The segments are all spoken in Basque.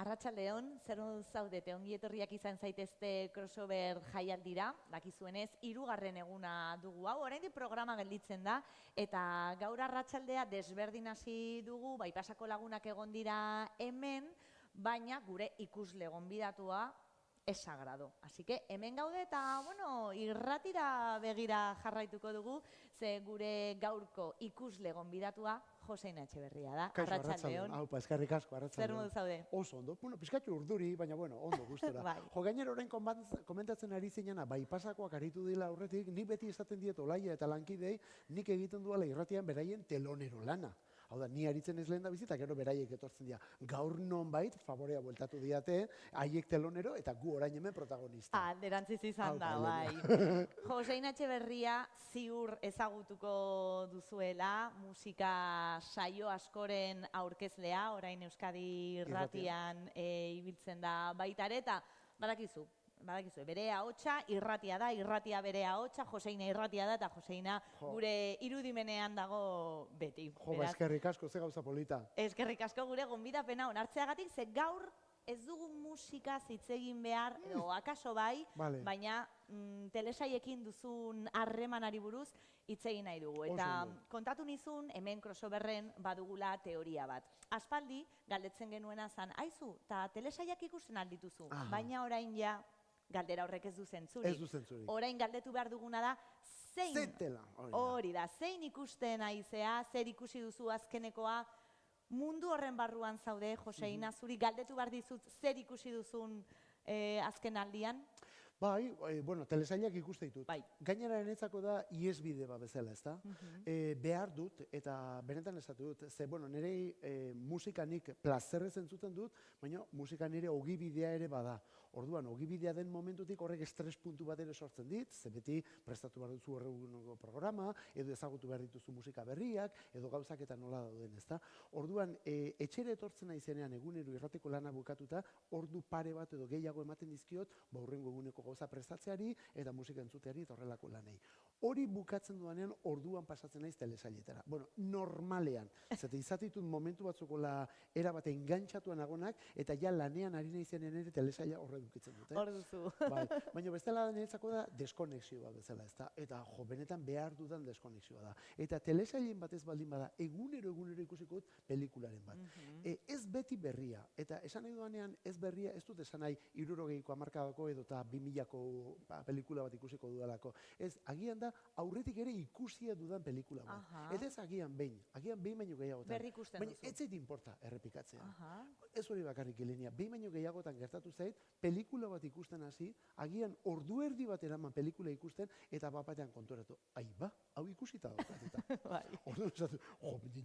Arratsaldeon, zer moduz zaudete, ongi etorriak izan zaitezte crossover jaialdira, dakizuenez, 3. eguna dugu hau, oraindik programa gelditzen da, eta gaur arratsaldea desberdin hasi dugu, bai pasako lagunak egon dira hemen, baina gure ikusle gonbidatua es sagrado. Así que hemen gaude eta, bueno, irratira begira jarraituko dugu, ze gure gaurko ikusle gonbidatua Joseina Etxeberria da. Arratsaldeon. Aupa, eskerrik asko, arratsaldeon. Zer modu zaude? Oso ondo, bueno, pizkatxo urduri, baina bueno, ondo gustora. Bai. Jo, gainera orain komentatzen ari zinena, bai pasakoak aritu dila aurretik, nik beti esaten diet Olaia eta lankidei, nik egiten duela irratian beraien telonero lana. Hau da, ni aritzen ez lehen da bizita, gero beraiek etortzen dira. Gaur nonbait, favorea bueltatu diate, haiek telonero eta gu orain hemen protagonista. Alderantziz izan da, bai. Joseina Etxeberria ziur ezagutuko duzuela, musika saio askoren aurkezlea, orain Euskadi irratian ibiltzen da baitare, eta badakizu, bere ahotsa irratia da, irratia bere ahotsa, Joseina irratia da, eta Joseina gure irudimenean dago beti. Jo, eskerrik asko, ze gauza polita. Eskerrik asko gure gonbidapena onartzeagatik, ze gaur ez dugu musika hitz egin behar, edo akaso bai, baina telesaiekin duzun harremanari buruz hitz egin nahi dugu. Eta kontatu nizun, hemen crossoverren badugula teoria bat. Aspaldi, galdetzen genuena zan, aizu, eta telesaiak ikusten aldituzu, baina orain ja, galdera horrek ez du zentzurik. Ez du zentzurik. Orain galdetu behar duguna da, hori da, zein ikusten aizea, zer ikusi duzu azkenekoa, mundu horren barruan zaude, Joseina, zuri galdetu behar dizut, zer ikusi duzun azken aldian? Bai, bueno, telesailak ikuste ditut. Bai. Gainera enetzako da iesbide bat bezala, ezta? Behar dut, eta benetan esatu dut, ze, bueno, nire musikanik plazerrez entzuten dut, baina musika nire ogibidea ere bada. Orduan, ogibidea den momentutik horrek estres puntu bat ere sortzen dit, ze beti prestatu behar duzu horregunoko programa, edo ezagutu behar dituzu musika berriak, edo gauzak eta nola dauden, ezta? Orduan, etxere etortzen naizenean egunero irrateko lana bukatuta, ordu pare bat edo gehiago ematen dizkiot, hurrengo eguneko gauza prestatzeari eta musika entzuteari eta horrelako lanei. Hori bukatzen duanean orduan pasatzen naiz telesailetara. Bueno, normalean, zete izatitut momentu batzukola erabate engantzatuan agonak, eta ja lanean ari naizenean ere telesaila horre dukitzen dute. Hor duzu. Bai, baina bestela niretzako da deskonexioa bezala, ezta? Eta jo, benetan behar dudan deskonexioa da. Eta telesailen batez baldin bada, egunero ikusiko dut pelikularen bat. Ez beti berria, eta esan nahi duanean ez berria, ez dut esan nahi 60ko hamarkadako edo eta 2000ko pelikula bat ikusiko dudalako. Ez, agian da, aurretik ere ikusia dudan pelikula bat. Eta ez agian behin baino gehiagotan. Berri ikusten duzu. Baina ez zait inporta errepikatzea. Ez hori bakarrik Elenia, behin baino gehiagotan gertatu zait, pelikula bat ikusten hasi, agian ordu erdi bat eraman pelikula ikusten, eta bapatean konturatu. Aiba, hau ikusita daukatuta. Orduan esatu,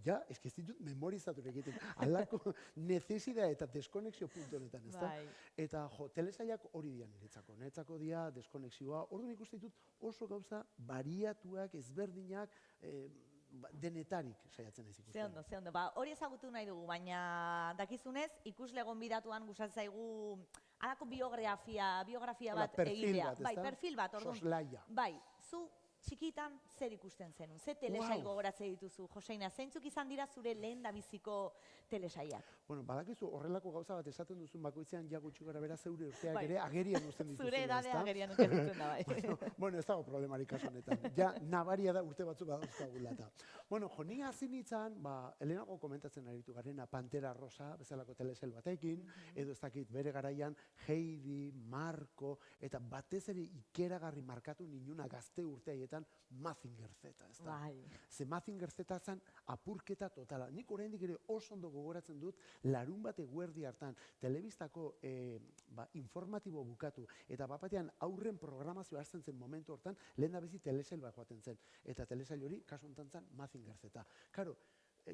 ja, ez ditut memorizatu egiten, halako nezesida eta deskonexio puntu honetan, ezta? Eta jo, telesailak hori dian niretzako dia, deskonexioa, orduan ikusten ditut oso gauza bariatuak, ezberdinak, denetarik saiatzen ez ikusten. Ze ondo. Hori ezagutu nahi dugu, baina dakizunez, ikusle gonbidatuan gustatzen zaigu halako biografia bat egitea. Bai, perfil bat, orduan. Soslaia. Bai, zu txikitan zer ikusten zenun? Ze telesail gogoratzen dituzu, Joseina? Zeintzuk izan dira zure lehen da biziko telesaiak? Bueno, badakizu horrelako gauza bat esaten duzun bakoitzean ja gutxi gara bera zeure urteak ere agerian uzten dituzun. Zure edadea agerian uzten dituzun da, bai. Bueno, ez dago problemarik kasu honetan. Ja, nabaria da urte batzu badauzkagula eta. Bueno, jo, ni hasi nintzen, helenago komentatzen aritu garena Pantera Rosa, bezalako telesail batekin, edo ez dakit bere garaian Heidi, Marco, eta batez ere ikeragarri markatu ninuna gazte urteaietan Mazinger Z, ez da? Ze Mazinger Z zen apurketa totala. Nik oraindik ere oso ondo gogoratzen dut, larun bat eguerdi hartan, telebistako informatibo bukatu, eta bapatean aurren programazioa hasten zen momentu hortan, lehen da bezi telesail bat joaten zen. Eta telesail hori, kasu honetan zen Mazinger Z. Karo,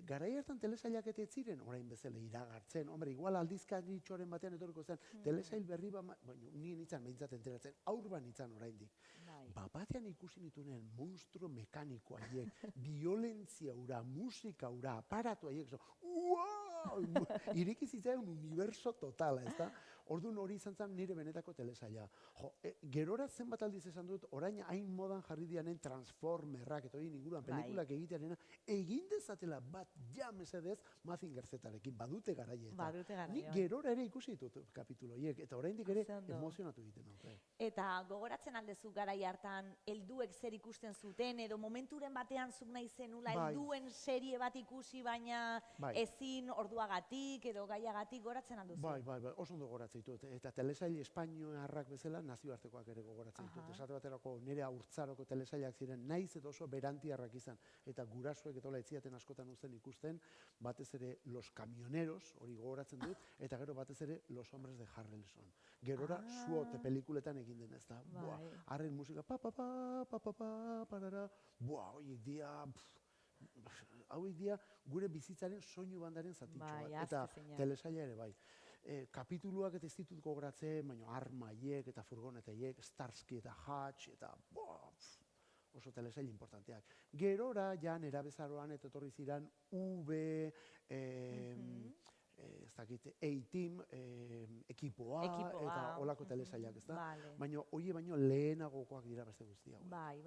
garai hartan telesailak ez ziren orain bezala iragartzen. Hombre, igual aldizkaritxoren batean etorriko zen, telesail berri bat, ni nintzen behintzat enteratzen, aur bat nintzen oraindik. Bapatean ikusi nitunen monstruo mekaniko haiek, violentzia ura, musika ura, aparatu haiek, ireki zitzaidan universo totala, ez da? Orduan hori izan zen nire benetako telesaila. Gerora zenbat aldiz esan dut, orain hain modan jarri dianen Transformerrak, eta hori inguruan pelikulak egitearena, egin dezatela bat ja mesedez Mazinger Z-rekin, badute garaia. Nik gerora ere ikusi ditut kapitulo horiek, eta oraindik ere emozionatu egiten naute. Eta gogoratzen aldezu garai hartan helduek zer ikusten zuten, edo momenturen batean zuk nahi zenula helduen serie bat ikusi, baina ezin orduagatik edo gaiagatik goratzen alduzu? Bai, oso ondo goratzen ditut. Eta telesail espainoarrak bezala nazioartekoak ere gogoratzen ditut. Esate baterako nire haurtzaroko telesailak ziren naiz edo oso berantiarrak izan. Eta gurasoek etola etziaten askotan usten ikusten, batez ere Los Camioneros, hori gogoratzen dut, eta gero batez ere Los Hombres de Harrelson. Gerora SWAT pelikuletan egin den, ez da? Harren musika, parara, horiek dia gure bizitzaren soinu bandaren zatitxoa. Eta telesaila ere bai. Kapituluak eta ez ditut gogoratzen, baina armaiek eta furgonetaiek, Starsky eta Hutch, eta oso telesail importanteak. Gerora, ja nera bezaroan eta etorri ziren ez dakit, A-Team, ekipoa, eta olako telesailak, ez da? Baina hori baino lehenagokoak dira beste guztiak. Bai.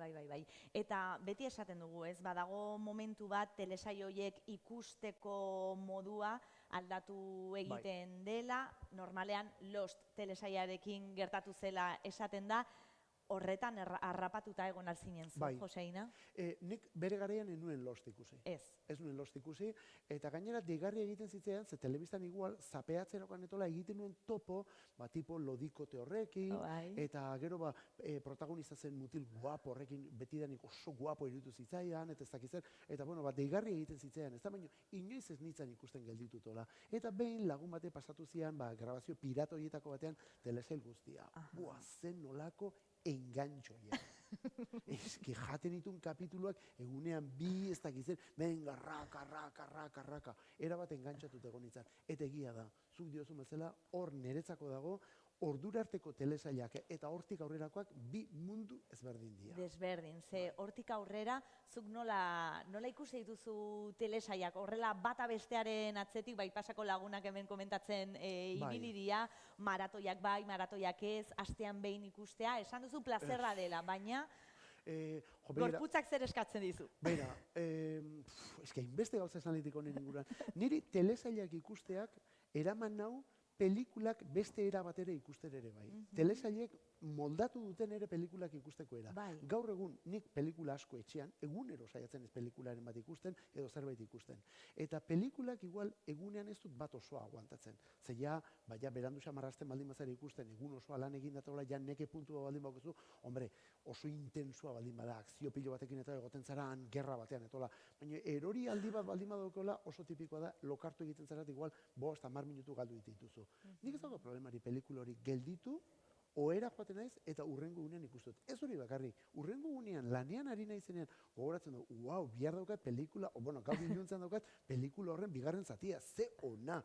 Eta beti esaten dugu, ez? Badago momentu bat telesail horiek ikusteko modua aldatu egiten dela, normalean Lost telesailarekin gertatu zela esaten da, horretan harrapatuta egon alzinen zu, Joseina? Nik bere garaian enuen Lost ikusi. Ez nuen Lost ikusi, eta gainera deigarri egiten zitzaidan, ze telebistan igual, zapeatzerakoan etola egiten nuen topo, tipo lodikote horrekin, eta gero protagonista zen mutil guapo horrekin, betidanik oso guapo iruditu zitzaidan, eta ez dakitzen, eta deigarri egiten zitzaidan, ez da baino, inoiz ez nintzen ikusten gelditutola. Eta behin lagun bate pasatu zian, grabazio piratoietako batean, telesail guztia. Zen nolako engantxoia. Eski jaten ditun kapituluak egunean bi ez dakitzen, venga, raka. Era bat engantxatut egon nintzen. Eta egia da, zuk diozu bezala, hor niretzako dago, ordura arteko telesailak eta hortik aurrerakoak bi mundu ezberdin dira. Desberdin, ze hortik aurrera, zuk nola ikusi dituzu telesailak, horrela bata bestearen atzetik, bai pasako lagunak hemen komentatzen ibili dira, maratoiak bai, maratoiak ez, astean behin ikustea, esan duzu plazerra dela, baina gorputzak zer eskatzen dizu? Beira, eski hainbeste gauza esan litik honen inguruan. Niri telesailak ikusteak eraman nau pelikulak beste era batera ikusten ere bai. Telesailek moldatu duten ere pelikulak ikusteko era. Gaur egun nik pelikula asko etxean, egunero saiatzen ez pelikularen bat ikusten edo zerbait ikusten. Eta pelikulak igual egunean ez dut bat osoa aguantatzen. Ze ja berandu xamarrazten baldin bazara ikusten, egun osoa lan egin datola, ja neke puntua baldin baukezu, hombre, oso intensua baldin bada, akzio pilo batekin eta egoten zaran, gerra batean etola. Baina erori aldi bat baldin badaukola oso tipikoa da, lokartu egiten zarat igual 5-10 minutu galdu dituzu. Nik ez dago problemari pelikula hori gelditu, ohera joaten naiz eta urrengo gunean ikustut. Ez hori bakarrik, urrengo gunean lanean ari naizenean gogoratzen du, bihar daukat pelikula, gaur iluntzen daukat pelikula horren bigarren zatia, ze ona.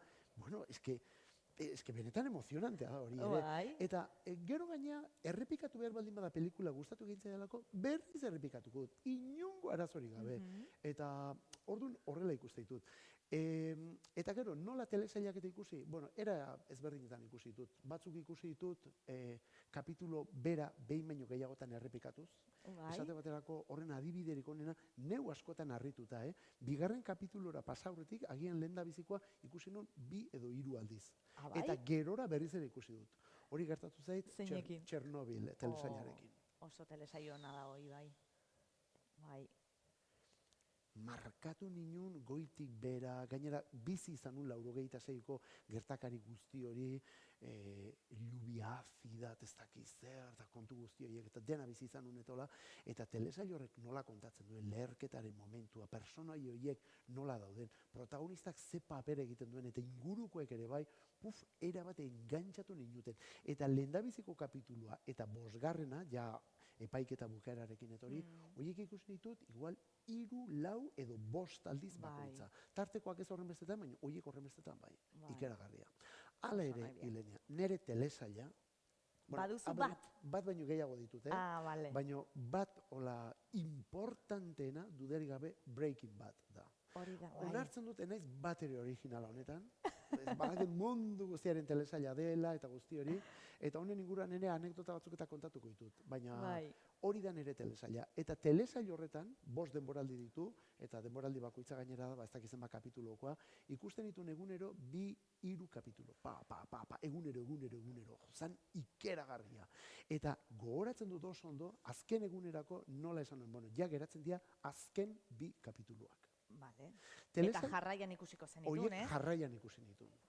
Benetan emozionantea da hori ere. Eta gero gaina errepikatu behar baldin bada pelikula gustatu egintzen delako, berriz errepikatuko dut, inongo arazorik gabe. Eta orduan horrela ikuste ditut. Eta gero, nola telesailak eta ikusi? Era ezberdinetan ikusi ditut. Batzuk ikusi ditut kapitulo bera behin baino gehiagotan errepikatuz. Esate baterako horren adibiderik onena neu askotan harrituta. Bigarren kapitulora pasaurretik agian lehendabizikoa ikusi nun 2 edo 3 aldiz. Eta gerora berriz ere ikusi dut. Hori gertatu zait Txernobil telesailarekin. Oso telesaio ona da hori bai. Markatu ninun goitik bera, gainera bizi izan nun 86ko gertakari guzti hori, lluvia ácida, ez dakiz zer, eta kontu guzti horiek, eta dena bizi izan nun etola, eta telesail horrek nola kontatzen duen, leherketaren momentua, personai horiek nola dauden, protagonistak ze paper egiten duen, eta ingurukoek ere bai, era bat engantzatu ninuten. Eta lehendabiziko kapitulua, eta 5. ja epaiketa bukaerarekin etori, horiek ikusten ditut, igual 3, 4 edo 5 aldiz bakoitza. Tartekoak ez horren bestetan, baina horiek horren bestetan bai. Ikeragarria. Hala ere, Ilenia, nire telesaila, Baduzu bat? Bat baino gehiago ditut, Bale. Baino bat hola importanteena dudarik gabe Breaking Bad da. Hori da, bai. Onartzen dut, naiz batere originala honetan. Badakit mundu guztiaren telesaila dela eta guzti hori. Eta honen inguruan nire anekdota batzuk eta kontatuko ditut. Baina hori da nire telesaila. Eta telesail horretan, 5 denboraldi ditu, eta denboraldi bakoitza gainera da, ez dakizen kapitulokoa, ikusten dituen egunero 2-3 kapitulo. Egunero. Zan ikeragarria. Eta gogoratzen dut oso ondo, azken egunerako nola esan nuen. Bueno, ja geratzen dira azken 2 kapituluak. Vale. Eta jarraian ikusiko zenitun, Horiek jarraian ikusi nituen.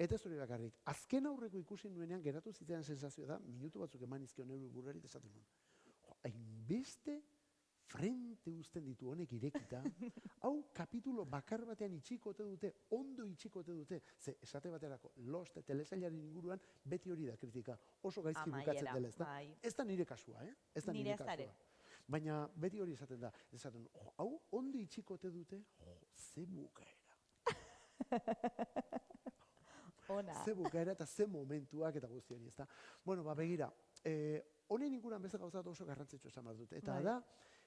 Eta ez hori bakarrik. Azken aurreko ikusi nuenean geratu zitzaidan sensazioa da, minutu batzuk eman izkion neure buruari esaten nuen. Hainbeste frente uzten ditu honek irekita, hau kapitulo bakar batean itxiko ote dute, ondo itxiko ote dute, ze esate baterako Lost telesailaren inguruan beti hori da kritika, oso gaizki bukatzen dela, ez da? Ez da nire kasua, Ez da nire kasua. Baina beti hori esaten da, hau ondo itxiko ote dute, ze bukaera. Ze bukaera eta ze momentuak eta guzti hori, ez da? Bueno, begira, honen inguruan beste gauzat oso garrantzitsu esan behar dute. Eta da,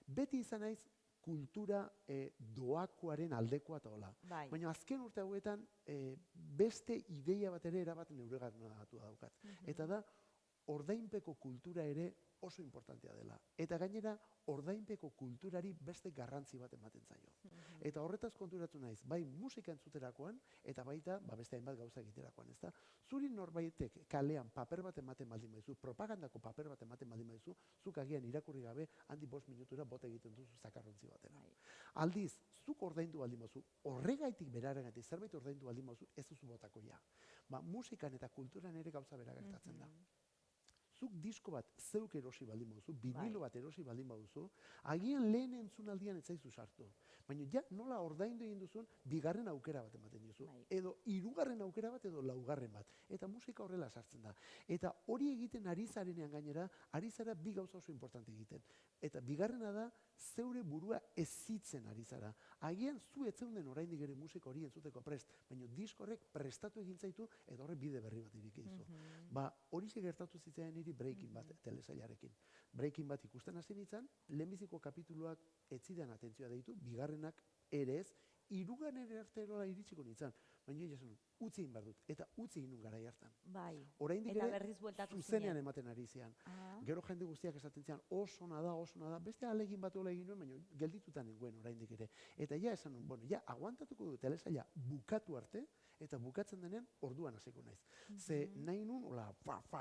beti izan naiz kultura doakoaren aldekoa eta hola. Baina azken urte hauetan beste ideia bat ere erabat neuregatu daukat. Eta da, ordainpeko kultura ere oso importantea dela. Eta gainera, ordainpeko kulturari beste garrantzi bat ematen zaio. Eta horretaz konturatu naiz, bai musika entzuterakoan, eta baita beste hainbat gauza egiterakoan, ezta? Zuri norbaitek kalean paper bat ematen baldin baizu, propagandako paper bat ematen baldin baizu, zuk agian irakurri gabe, handi 5 minutura bota egiten duzu zakarrontzi batera. Aldiz, zuk ordaindu baldin baizu, horregaitik berarengatik zerbait ordaindu baldin baizu, ez duzu botako ja. Musikan eta kulturan ere gauza bera gertatzen da. Zuk disko bat zeuk erosi baldin baduzu, vinilo bat erosi baldin baduzu, agian lehen entzunaldian ez zaizu sartu. Baina ja nola ordaindu egin duzun, 2. aukera bat ematen duzu. Edo 3. aukera bat edo 4. bat. Eta musika horrela sartzen da. Eta hori egiten ari zarenean gainera, ari zara 2 gauza oso importante egiten. Eta 2. da, zeure burua ezitzen ari zara. Agian zu ez zeunden oraindik ere musika hori entzuteko prest, baina disko horrek prestatu egin zaitu eta horrek bide berri bat ireki dizu. Horixe gertatu zitzaidan niri Breaking Bad telesailarekin. Breaking Bad ikusten hasi nintzen, lehenbiziko kapituluak ez zidan atentzioa deitu, 2. ere ez, 3. arterola iritsiko nintzen. Baina jasen, utzi egin behar dut, eta utzi egin nun garai hartan. Oraindik ere zuzenean ematen ari zian. Gero jende guztiak esaten zian, oso nada, beste alegin bat hola egin nuen, baina gelditutan nengoen oraindik ere. Eta ja esan nuen, bueno, ja aguantatuko du telesaila bukatu arte, eta bukatzen denean orduan hasiko naiz. Ze nahi nun,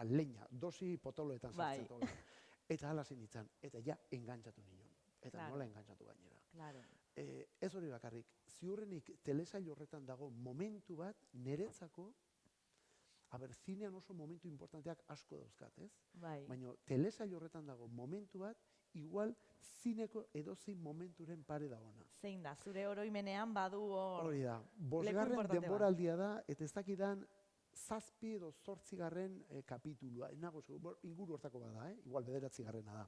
leña, dosi potoloetan sartzen tola. Eta hala zen nintzen, eta ja engantzatu nion. Eta nola engantzatu gainera. Ez hori bakarrik, ziurrenik telesail horretan dago momentu bat niretzako, zinean oso momentu importanteak asko dauzkat, ez? Baina telesail horretan dago momentu bat, igual zineko edozein momenturen pare da ona. Zein da, zure oroimenean badu hor... Hori da, 5. denboraldia da, eta ez dakidan 7 edo 8. kapitulua, inguru hortako bada, igual 9. da.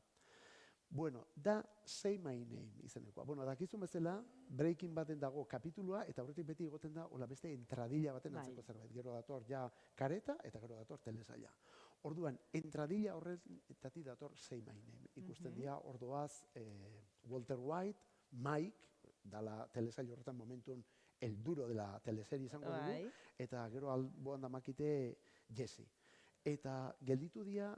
Bueno, da Say My Name izenekoa. Bueno, dakizun bezala, Breaking Baden dago kapitulua, eta horretik beti egoten da, hola beste entradilla baten antzeko zerbait. Gero dator ja kareta, eta gero dator telesaila. Orduan, entradilla horretatik dator Say My Name. Ikusten dira, ordoaz, Walter White, Mike, dala telesail horretan momentun el duro de la teleserie izango dugu, eta gero alboan damakite Jesse. Eta gelditu dira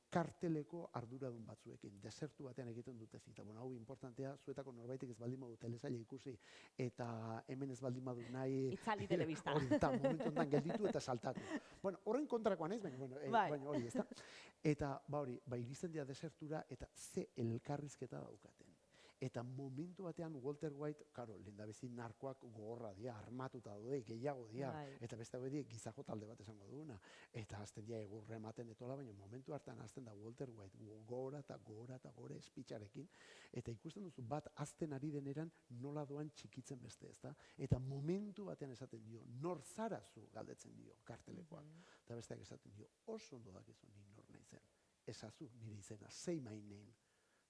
karteleko arduradun batzuekin, desertu batean egiten dute zita. Bueno, hau importantea, zuetako norbaitek ez baldin badu telesaila ikusi, eta hemen ez baldin badu nahi... Itzali telebista. Hori, eta momentu ondan gelditu eta saltatu. Bueno, horren kontrakoan ez, baina hori ez da. Eta, hori, iristen dira desertura, eta ze elkarrizketa daukaten. Eta momentu batean Walter White, karo, lehendabezi narkoak gogorra dira, armatuta daude, gehiago dira, eta beste hau gizajo talde bat esango duguna. Eta azten dira egurre ematen etola, baina momentu hartan azten da Walter White gora eta gora espitxarekin, eta ikusten duzu bat azten ari deneran nola doan txikitzen beste, ezta? Eta momentu batean esaten dio, nor zara zu galdetzen dio kartelekoak. Eta besteak esaten dio, oso ondo dakizu ni nor naizen. Ezazu nire izena, say my name.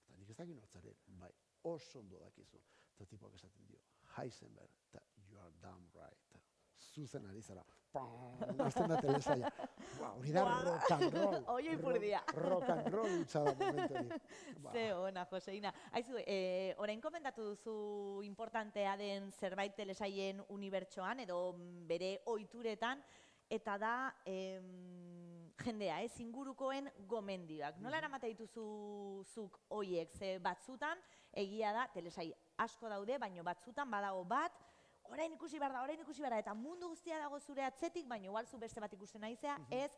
Eta nik ez dakit nortzaren, bai. Oso ondo dakizu. Eta tipoak esaten dio, Heisenberg, eta you are damn right. zuzen ari zara. Hasten da telesaila. Hori da rock and roll. Oio ipurdia. Rock and roll utza da momentu hori. Ze ona, Joseina. Aizu, orain komentatu duzu importantea den zerbait telesailen unibertsoan edo bere ohituretan, eta da jendea, ingurukoen gomendioak. Nola eramate dituzu zuk hoiek? Ze batzutan, egia da, telesai asko daude, baina batzutan badago bat, orain ikusi behar da, eta mundu guztia dago zure atzetik, baina igual zu beste bat ikusten naizea, ez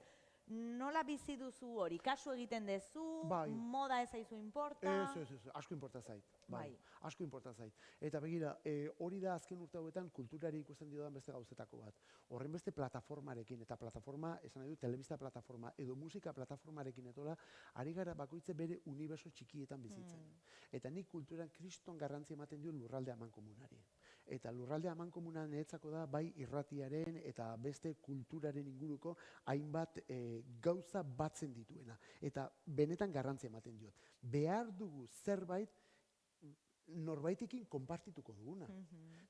nola bizi duzu hori? Kasu egiten dezu, moda ez zaizu importa? Ez, asko importa zait. Asko importa zait. Eta begira, hori da azken urte hauetan kulturari ikusten diodan beste gauzetako bat. Horren beste plataformarekin, eta plataforma, esan nahi du, telebista plataforma edo musika plataformarekin etola, ari gara bakoitze bere uniberso txikietan bizitzen. Eta nik kulturan kriston garrantzia ematen dio lurralde amankomunari. Eta lurralde amankomuna niretzako da bai irratiaren eta beste kulturaren inguruko hainbat gauza batzen dituena. Eta benetan garrantzia ematen diot. Behar dugu zerbait norbaitekin konpartituko duguna.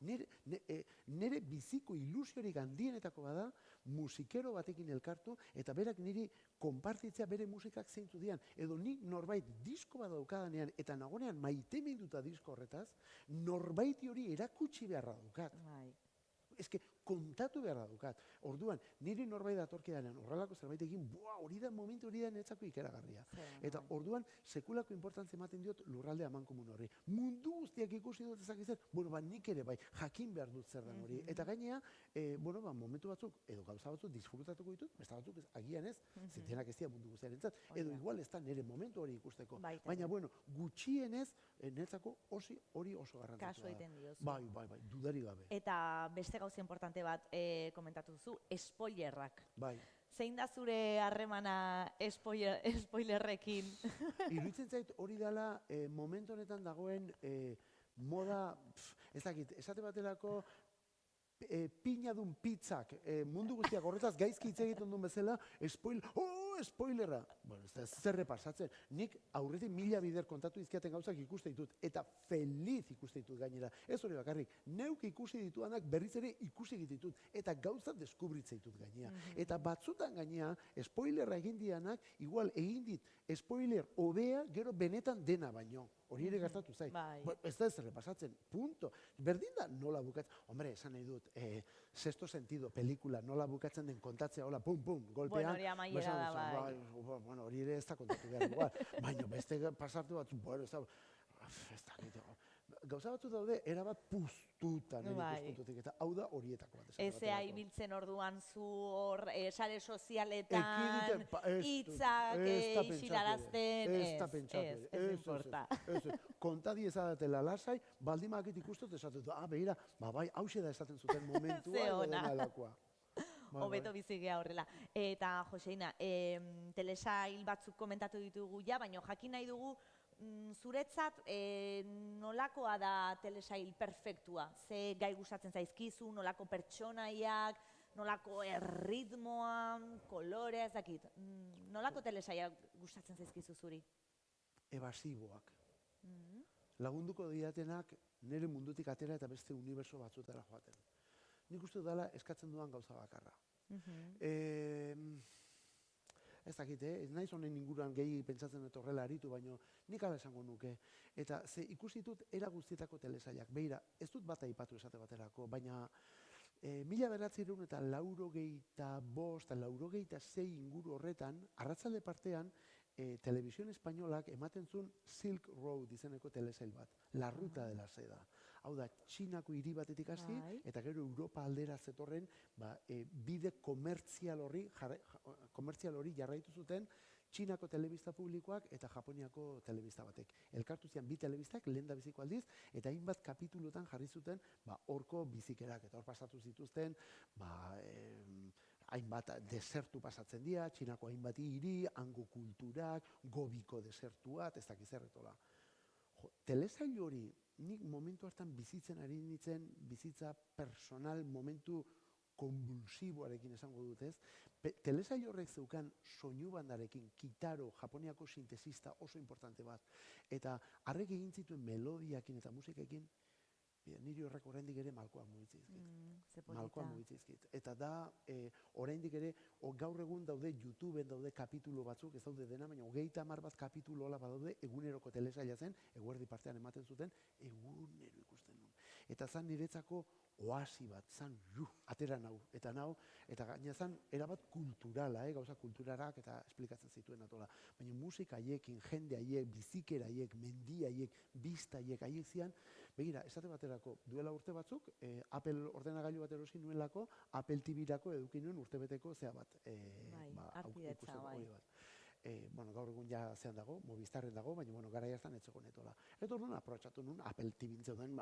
Nire biziko ilusiorik handienetako bada musikero batekin elkartu eta berak niri konpartitzea bere musikak zeintu dian. Edo nik norbait disko bat daukadanean eta nagonean maiteminduta disko horretaz, norbaiti hori erakutsi beharra daukat. Eske kontatu beharra daukat. Orduan, niri norbait datorkidanean horrelako zerbait egin, hori da momentu hori da netzako ikeragarria. Eta orduan, sekulako importantzia ematen diot lurralde amankomun horri. Mundu guztiak ikusi dut ezakitzen, nik ere bai, jakin behar dut zer den hori. Eta gainea, momentu batzuk, edo gauza batzuk disfrutatuko ditut, besta batzuk agian ez, zitenak ez dira mundu guztiarentzat, edo igual ez da nire momentu hori ikusteko. Baina, gutxienez, netzako hori oso garrantzitsua da. Kasu egiten diozu. Bai, dudari gabe. Eta beste gauza importante bat komentatu duzu, spoilerrak. Bai. Zein da zure harremana spoilerrekin? Iruditzen zait hori dela momentu honetan dagoen moda, ez dakit, esate baterako pinadun pizzak mundu guztiak horretaz gaizki hitz egiten duen bezala, spoilerra. Bueno, ez da zer repasatzen. Nik aurretik 1000 bider kontatu izkiaten gauzak ikuste ditut, eta feliz ikuste ditut gainera. Ez hori bakarrik, neuk ikusi ditudanak berriz ere ikusi ditut, eta gauza deskubritzen ditut gainera. Eta batzutan gainera, spoilerra egin dianak, igual egin dit, spoiler hobea gero benetan dena baino. Hori ere gertatu zait. Ez da ez repasatzen, punto. Berdin da nola bukatzen. Hombre, esan nahi dut, Sexto Sentido, pelikula, nola bukatzen den kontatzea, hola, pum, golpean. Bueno, hori amaiera da, bai. Bueno, hori ere ez da kontatu behar igual. Baina beste pasartu batzu, bueno, ez da, gauza batzu daude, erabat puztuta nire ikuspuntutik, eta hau da horietako bat. Ezea ibiltzen orduan zu hor, sare sozialetan, hitzak isilarazten, ez importa. Kontadi ezadatela lasai, baldimakit ikustut esatut, behira, bai, hause da esaten zuten momentua, edo dena alakoa. Hobeto bizigea horrela. Eta, Joseina, telesail batzuk komentatu ditugu ja, baina jakin nahi dugu zuretzat nolakoa da telesail perfektua? Ze gai gustatzen zaizkizu, nolako pertsonaiak, nolako erritmoa, kolorea, ez dakit. Nolako telesailak gustatzen zaizkizu zuri? Ebasiboak. Lagunduko diatenak nire mundutik atera eta beste uniberso batzutara joaten. Nik uste dela eskatzen dudan gauza bakarra. Ez dakit, ez naiz honen inguruan gehi pentsatzen dut horrela aritu, baina nik ala esango nuke. Eta ze ikusi dut era guztietako telesailak. Beira, ez dut bat aipatu esate baterako, baina 1985 eta 1986 inguru horretan, arratzalde partean, Televisión Espainolak ematen zuen Silk Road izeneko telesail bat, La Ruta de la Seda. Hau da, Txinako hiri batetik hasi, eta gero Europa aldera zetorren bide komertzial hori jarraitu zuten Txinako telebista publikoak eta Japoniako telebista batek. Elkartu zian bi telebistak, lehen da biziko aldiz, eta hainbat kapitulutan jarri zuten horko bizikerak, eta hor pasatu zituzten, hainbat desertu pasatzen dira, Txinako hainbat hiri, hango kulturak, Gobiko desertuat, ez dakiz erretola. Telesail hori, nik momentu hartan bizitzen ari nintzen, bizitza personal, momentu konbulsiboarekin esango dut ez, telesail horrek zeukan soinu bandarekin, Kitaro, Japoniako sintesista oso importante bat, eta harrek egin zituen melodiakin eta musikekin, Niri horrek oraindik ere malkoak mugitzaizkit. Ze Malkoa polita. mugitzaizkit. Eta da, oraindik ere, gaur egun daude YouTubeen daude kapitulo batzuk, ez daude dena, baina 30 bat kapitulo hola badaude, eguneroko telesaila zen, eguerdi partean ematen zuten, egunero ikusten nuen. Eta zan niretzako oasi bat, zan, atera nau, eta gaina zan, erabat kulturala, gauza kulturarak eta esplikatzen zituen atola. Baina musika haiekin, jende haiek, bizikera haiek, mendi haiek, bista haiek, haiek zian, begira, esate baterako, duela urte batzuk, Apple ordenagailu bat erosi nuelako, Apple TV-rako eduki nuen urtebeteko zea bat. Harpidetza, bai. Bueno, gaur egun ja zean dago, Movistarren dago, baina bueno, garai hartan ez zegoen etola. Eta orduan aprobetxatu nuen Apple TV zeuden,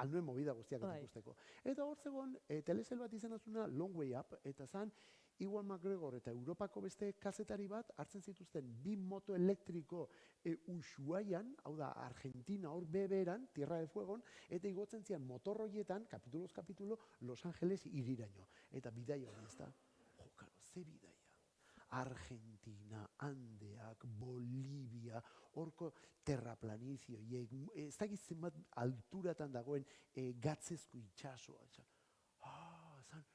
alnuen movida guztiak ikusteko. Eta hor zegoen, telesail bat izan azuna Long Way Up, eta zan, Ewan McGregor eta Europako beste kazetari bat hartzen zituzten bi moto elektriko Ushuaian, hau da, Argentina hor beberan, Tierra de Fuegon, eta igotzen zian motorroietan, kapituloz kapitulo, Los Angeles iriraino. Eta bidai hori ez da. Jo, karo, ze bidai. Argentina, Andeak, Bolivia, horko terraplanizio, ez dakit zenbat alturatan dagoen gatzezko itxasoa. Zan,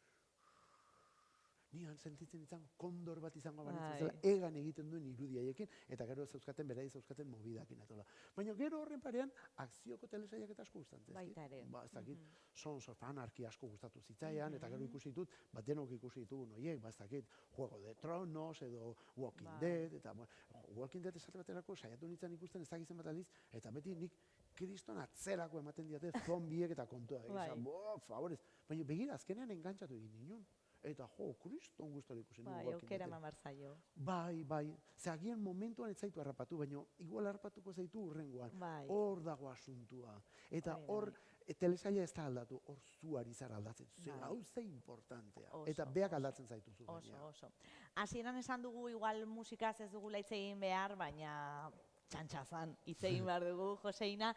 nian sentitzen izan kondor bat izango banitzen zela, egan egiten duen irudiaiekin, eta gero zeuzkaten, berai zeuzkaten mobidakin atola. Baina gero horren parean, akzioko telesaiak eta asko gustatzen. Baita ere. Ez dakit, Sons of Anarchy asko gustatu zitzaian, eta gero ikusi ditut, denok ikusi ditugun horiek, ez dakit, Juego de Tronos, edo Walking Dead, eta Walking Dead esate baterako saiatu nintzen ikusten ez dakitzen bat aldiz, eta beti nik kriston atzerako ematen diate zombiek eta kontua. Favorez, baina begira, azkenean engantzatu egin ninen. Eta kriston gustora ikusi nuen. Bai, aukera eman behar zaio. Bai. Ze agian momentuan ez zaitu harrapatu, baina igual harrapatuko zaitu hurrengoan. Hor dago asuntua. Eta hor, telesaila ez da aldatu, hor zuari zara aldatzen. Ze gauza importantea. Eta beak aldatzen zaituzu. Oso. Hasieran esan dugu igual musikaz ez dugu hitz egin behar, baina txantxazan hitz egin behar dugu, Joseina.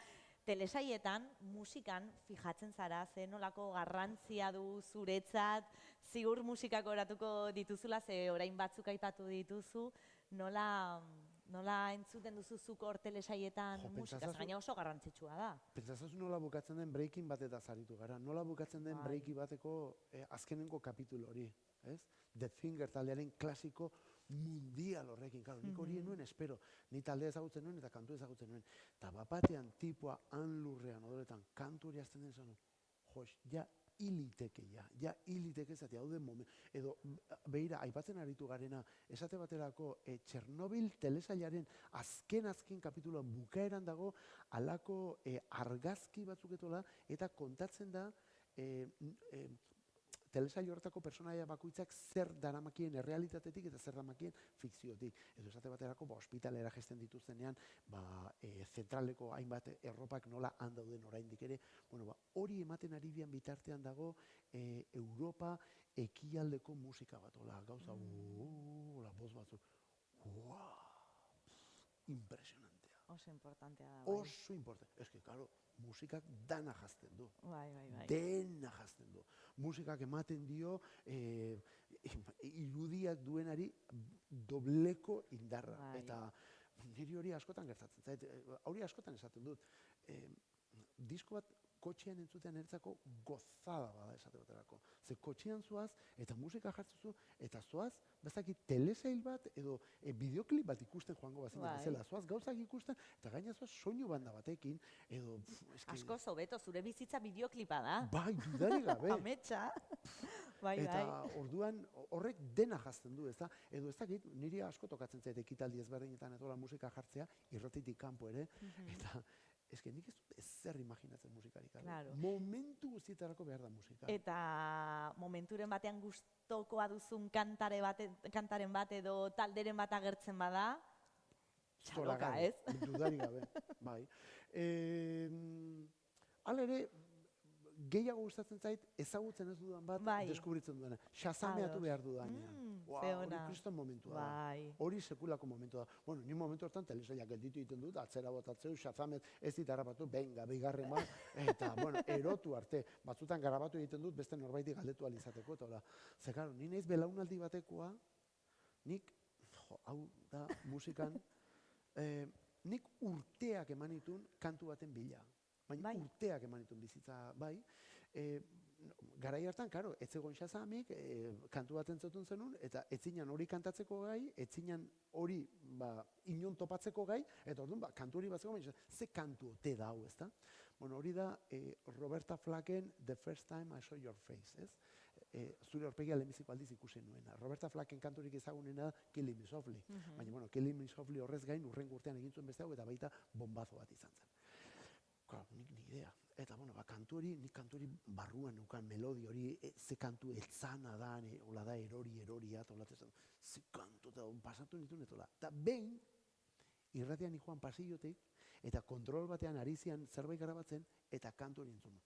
Telesaietan, musikan fijatzen zara, ze nolako garrantzia du zuretzat, zigur musikak oratuko dituzula, ze orain batzuk aipatu dituzu, nola entzuten duzuzuk hor telesaietan musikaz, gaina oso garrantzitsua da. Pentsazazu nola bukatzen den Breaking Bad eta zaritu gara, nola bukatzen den Breaking Badeko azkenengo kapitulo hori, ez? The Finger taldearen klasiko mundial horrekin, claro, nik hori nuen espero, ni talde ezagutzen nuen eta kantu ezagutzen nuen, eta bapatean tipua hanlurrean odoretan kantu hori azten den zanu, ja hiliteke zati, hau den momentu, edo behira, aipatzen aritu garena, esate baterako Txernobil telesailaren azken kapituloan bukaeran dago, alako argazki batzuketola, eta kontatzen da, telesail horretako personaia bakoitzak zer daramakien errealitatetik eta zer daramakien fikziotik. Edo esate baterako, ospitalera gesten dituztenean, zentraleko hainbat erropak nola handauden oraindik ere. Hori ematen ari dian bitartean dago Europa ekialdeko musika bat. Gauza, boz batzuk. Impresionantea. Oso importantea da. Oso importantea. Ez que, claro, musikak dana jazten du. Bai. Dena jazten du. Musikak ematen dio irudiak duenari dobleko indarra. Eta niri hori askotan gertatzen zait. Hori askotan esaten dut. Disko bat kotxean entzutean niretzako gozada bada esate baterako. Ze kotxean zoaz eta musika jartzuzu eta zoaz, bezakit telesail bat edo bideoklip bat ikusten joango bazina bezala. Zoaz gauzak ikusten eta gaina zoaz soinu banda batekin edo... Asko zobeto, zure bizitza bideoklipa da. Bai, dudarik gabe. Ametsa. Eta orduan horrek dena jazten du, ezta? Edo ez dakit, niri asko tokatzen zait ekitaldi ezberdinetan etola musika jartzea, irratitik kanpo ere, eta nik ez dut ezer imaginatzen musikarik. Momentu guztietarako behar da musika. Eta momenturen batean gustokoa duzun kantaren bat edo talderen bat agertzen bada, txaloka, ez? Dudarik gabe, bai. Hala ere, gehiago gustatzen zait, ezagutzen ez dudan bat, deskubritzen dudana. Shazameatu behar dudanean. Hori kriston momentua da. Hori sekulako momentua da. Bueno, ni momentu hortan telesailak gelditu egiten dut, atzera botatzeu, Shazamet ez dit harrapatu, benga, bigarren bat, eta, bueno, erotu arte. Batzutan garabatu egiten dut, beste norbaiti galdetu alizateko, eta hola. Ze, karo, ni naiz belaunaldi batekoa, nik, hau da, musikan, nik urteak eman ditun kantu baten bila. baina urteak eman dituen bizitza bai. Garai hartan, karo, ez zegoen Shazamik, kantu bat entzutun zenun, eta etzinan hori kantatzeko gai, etzinan hori inon topatzeko gai, eta orduan, kantu hori bat zegoen, ze kantu ote da hau, ezta? Bueno, hori da Roberta Flacken The First Time I Saw Your Face, ez? Zure aurpegia lehenbiziko aldiz ikusi nuena. Roberta Flacken kanturik ezagunena da Killing Me Softly. Baina, bueno, Killing Me Softly horrez gain, urrengo urtean egin zuen beste hau, eta baita bombazo bat izan zen. Claro, nik ni idea. Eta, bueno, nik kantu hori barruan neukan melodi hori, ze kantu etzana da, hola da, eroria, eta hola tezen, ze kantu, eta pasatu nituen, eta behin, irratian nikoan pasillotik, eta kontrol batean ari zian zerbait grabatzen, eta kantu hori entzun.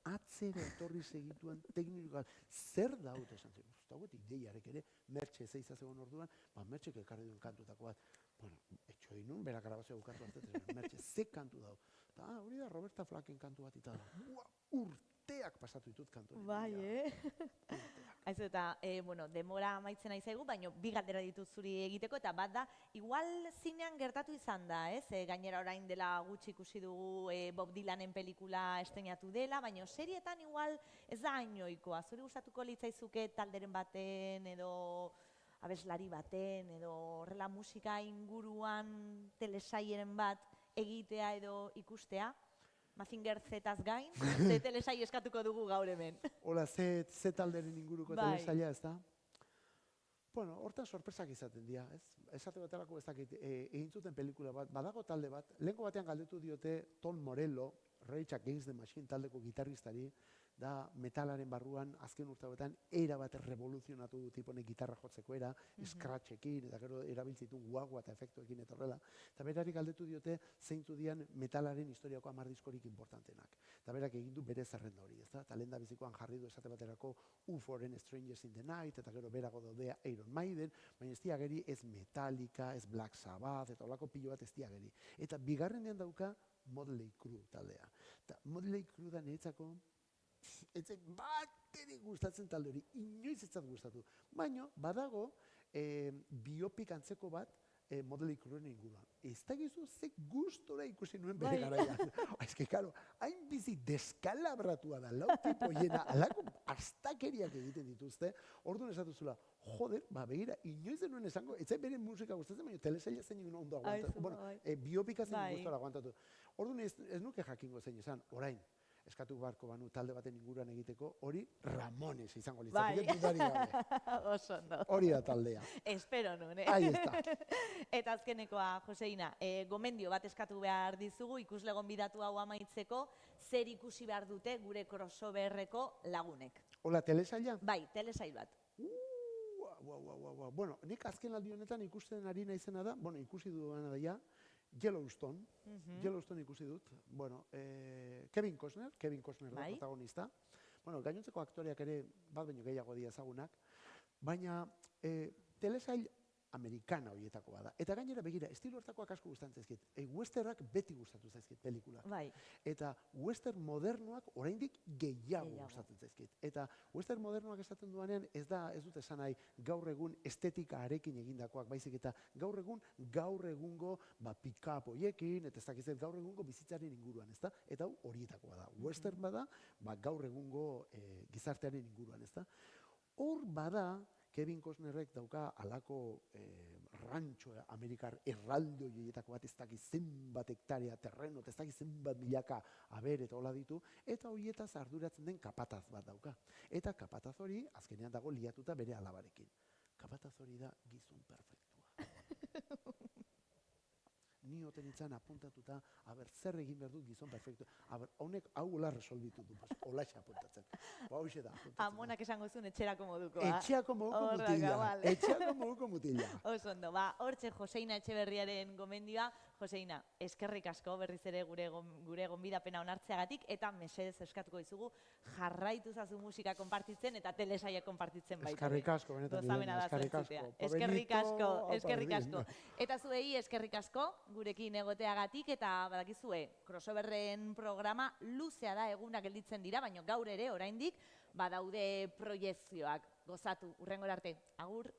Atzera etorri segituen teknikoa, zer da hau esan zen, ez dagoet ideiarek ere, Mertxe zeiza zegoen orduan, Mertxek ekarri duen kantutako bat, bueno, etxo egin nun, bera grabazioa bukatu hartetzen, Mertxe, ze kantu dago. Eta hori da Roberta Flacken kantu bat eta urteak pasatu ditut kantu hori. Bai, Aizu eta, bueno, demora amaitzen nahi zaigu, baina bi galdera ditut zuri egiteko, eta bat da, igual zinean gertatu izan da, ez? Gainera orain dela gutxi ikusi dugu Bob Dylanen pelikula estrenatu dela, baina serietan igual ez da hainoikoa. Zuri gustatuko litzaizuke talderen baten edo abeslari baten edo horrela musika inguruan telesailen bat egitea edo ikustea? Mazinger Zetaz gain, ze telesai eskatuko dugu gaur hemen. Hola, ze talderen inguruko telesaia, ez da? Bueno, hortan sorpresak izaten dira, ez? Esate baterako ez dakit, egin zuten pelikula bat, badago talde bat, lehenko batean galdetu diote Tom Morello, Rage Against the Machine taldeko gitarristari, da metalaren barruan azken urte hauetan era bat revoluzionatu du tiponek gitarra jotzeko era, scratchekin, eta gero erabiltzitun guagua eta efektuekin eta horrela. Eta berari galdetu diote zeintzu dian metalaren historiako 10 diskorik importantenak. Eta berak egin du bere zerrenda hori, ezta? Eta lehen da bizikoan jarri du esate baterako UFOren Strangers in the Night, eta gero berago daudea Iron Maiden, baina ez diageri ez Metallica, ez Black Sabbath, eta holako pilo bat ez diageri. Eta bigarrenean dauka Motley Crue taldea. Eta Motley Crue da niretzako etzen baterik gustatzen talde hori, inoiz etzat gustatu. Baina, badago, biopik antzeko bat Motley Cruen inguruan. Ez da gizu, ze gustora ikusi nuen bere garaian. Ez que, karo, hain bizi deskalabratua da, lau tipo hiena, alako astakeriak egiten dituzte, orduan esatuzula, joder, begira, inoiz denuen esango, ez bere musika gustatzen, baina telesaila zein ondo aguantatu. Bueno, biopika zein gustora aguantatu. Orduan ez nuke jakingo zein esan, orain, eskatu beharko banu talde baten inguruan egiteko, hori Ramones izango litzateke. Oso ondo. Hori da taldea. Espero nun, Ahí está. Eta azkenekoa, Joseina, gomendio bat eskatu behar dizugu, ikusle gonbidatu hau amaitzeko, zer ikusi behar dute gure crossoverreko lagunek. Hola, telesaila? Bai, telesail bat. Bueno, nik azken aldi honetan ikusten ari naizena da, bueno, ikusi duena da ja, Yellowstone ikusi dut, bueno, Kevin Costner da protagonista, bueno, gainontzeko aktoreak ere bat baino gehiago dira ezagunak, baina telesail amerikana horietako bada. Eta gainera begira, estilo hortakoak asko gustatzen zaizkit. Westernak beti gustatu zaizkit pelikulak. Bai. Eta western modernoak oraindik gehiago gustatzen zaizkit. Eta western modernoak esaten duanean ez dut esan nahi gaur egun estetikarekin egindakoak, baizik eta gaur egungo pick-up hoiekin, eta ez dakizet gaur egungo bizitzaren inguruan, ezta? Eta horietakoa da. Western bada, gaur egungo gizartearen inguruan, ezta? Hor bada, Kevin Costnerrek dauka alako rantxo amerikar erraldo joietako bat, ez dakiz zenbat hektarea terreno, ez dakiz zenbat milaka aber eta hola ditu, eta horietaz arduratzen den kapataz bat dauka. Eta kapataz hori, azkenean dago liatuta bere alabarekin. Kapataz hori da gizon perfektua. Ni oten itzan apuntatuta, zer egin behar dut gizon perfektua. Honek hau hola resolbitu du, holaxe apuntatzen. Hauxe da. Amonak esango zuen etxerako moduko. Etxeako moduko mutila. Etxeako moduko mutila. Oso ondo, hortxe Joseina Etxeberriaren gomendioa. Joseina, eskerrik asko berriz ere gure gonbidapena onartzeagatik, eta mesedez eskatuko dizugu jarraitu zazu musika konpartitzen eta telesaia konpartitzen baita. Eskerrik asko, benetan direna, eskerrik asko. Eskerrik asko. Eta zuei eskerrik asko gurekin egoteagatik, eta badakizue, crossoverren programa luzea da, egunak gelditzen dira, baina gaur ere, oraindik, badaude proiekzioak. Gozatu, hurrengora arte. Agur.